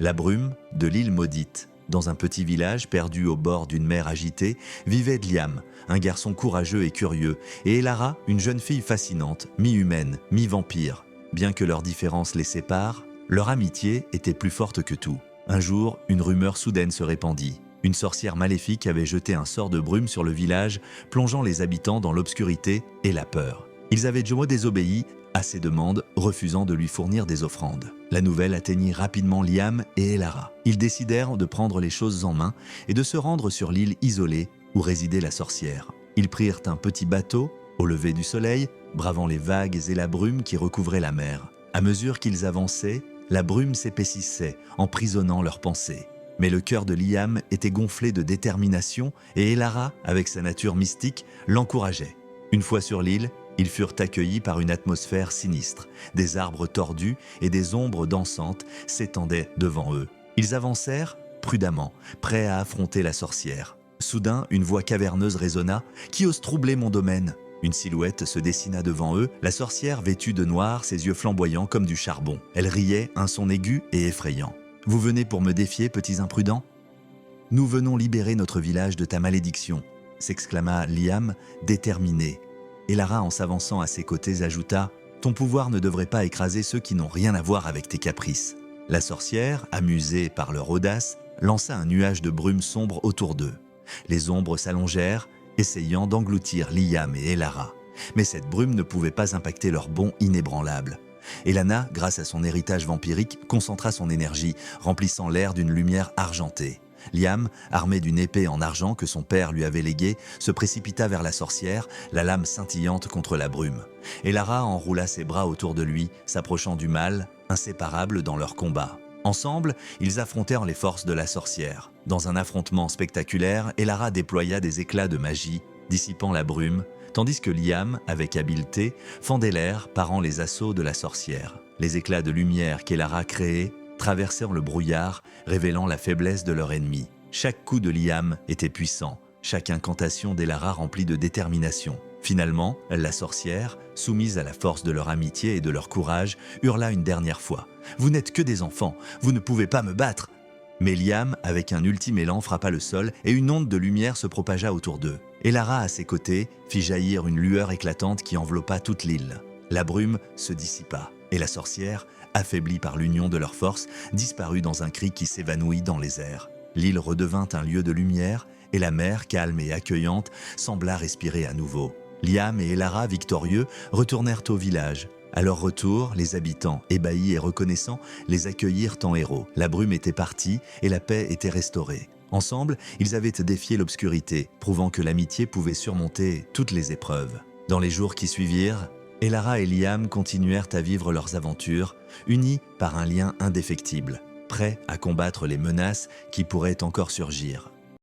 La brume de l'île maudite. Dans un petit village perdu au bord d'une mer agitée, vivait Liam, un garçon courageux et curieux, et Elara, une jeune fille fascinante, mi-humaine, mi-vampire. Bien que leurs différences les séparent, leur amitié était plus forte que tout. Un jour, une rumeur soudaine se répandit. Une sorcière maléfique avait jeté un sort de brume sur le village, plongeant les habitants dans l'obscurité et la peur. Ils avaient désobéi à ses demandes, refusant de lui fournir des offrandes. La nouvelle atteignit rapidement Liam et Elara. Ils décidèrent de prendre les choses en main et de se rendre sur l'île isolée où résidait la sorcière. Ils prirent un petit bateau au lever du soleil, bravant les vagues et la brume qui recouvraient la mer. À mesure qu'ils avançaient, la brume s'épaississait, emprisonnant leurs pensées. Mais le cœur de Liam était gonflé de détermination et Elara, avec sa nature mystique, l'encourageait. Une fois sur l'île, ils furent accueillis par une atmosphère sinistre. Des arbres tordus et des ombres dansantes s'étendaient devant eux. Ils avancèrent prudemment, prêts à affronter la sorcière. Soudain, une voix caverneuse résonna. « Qui ose troubler mon domaine ?» Une silhouette se dessina devant eux, la sorcière vêtue de noir, ses yeux flamboyants comme du charbon. Elle riait, un son aigu et effrayant. « Vous venez pour me défier, petits imprudents ?»« Nous venons libérer notre village de ta malédiction », s'exclama Liam, déterminé. Elara, en s'avançant à ses côtés, ajouta « Ton pouvoir ne devrait pas écraser ceux qui n'ont rien à voir avec tes caprices. » La sorcière, amusée par leur audace, lança un nuage de brume sombre autour d'eux. Les ombres s'allongèrent, essayant d'engloutir Liam et Elara. Mais cette brume ne pouvait pas impacter leur bond inébranlable. Elana, grâce à son héritage vampirique, concentra son énergie, remplissant l'air d'une lumière argentée. Liam, armé d'une épée en argent que son père lui avait léguée, se précipita vers la sorcière, la lame scintillante contre la brume. Elara enroula ses bras autour de lui, s'approchant du mal, inséparables dans leur combat. Ensemble, ils affrontèrent les forces de la sorcière. Dans un affrontement spectaculaire, Elara déploya des éclats de magie, dissipant la brume, tandis que Liam, avec habileté, fendait l'air, parant les assauts de la sorcière. Les éclats de lumière qu'Elara créait traversèrent le brouillard, révélant la faiblesse de leur ennemi. Chaque coup de Liam était puissant, chaque incantation d'Elara remplie de détermination. Finalement, la sorcière, soumise à la force de leur amitié et de leur courage, hurla une dernière fois. « Vous n'êtes que des enfants, vous ne pouvez pas me battre !» Mais Liam, avec un ultime élan, frappa le sol et une onde de lumière se propagea autour d'eux. Elara, à ses côtés, fit jaillir une lueur éclatante qui enveloppa toute l'île. La brume se dissipa et la sorcière, affaiblie par l'union de leurs forces, disparut dans un cri qui s'évanouit dans les airs. L'île redevint un lieu de lumière et la mer, calme et accueillante, sembla respirer à nouveau. Liam et Elara, victorieux, retournèrent au village. À leur retour, les habitants, ébahis et reconnaissants, les accueillirent en héros. La brume était partie et la paix était restaurée. Ensemble, ils avaient défié l'obscurité, prouvant que l'amitié pouvait surmonter toutes les épreuves. Dans les jours qui suivirent, Elara et Liam continuèrent à vivre leurs aventures, unis par un lien indéfectible, prêts à combattre les menaces qui pourraient encore surgir.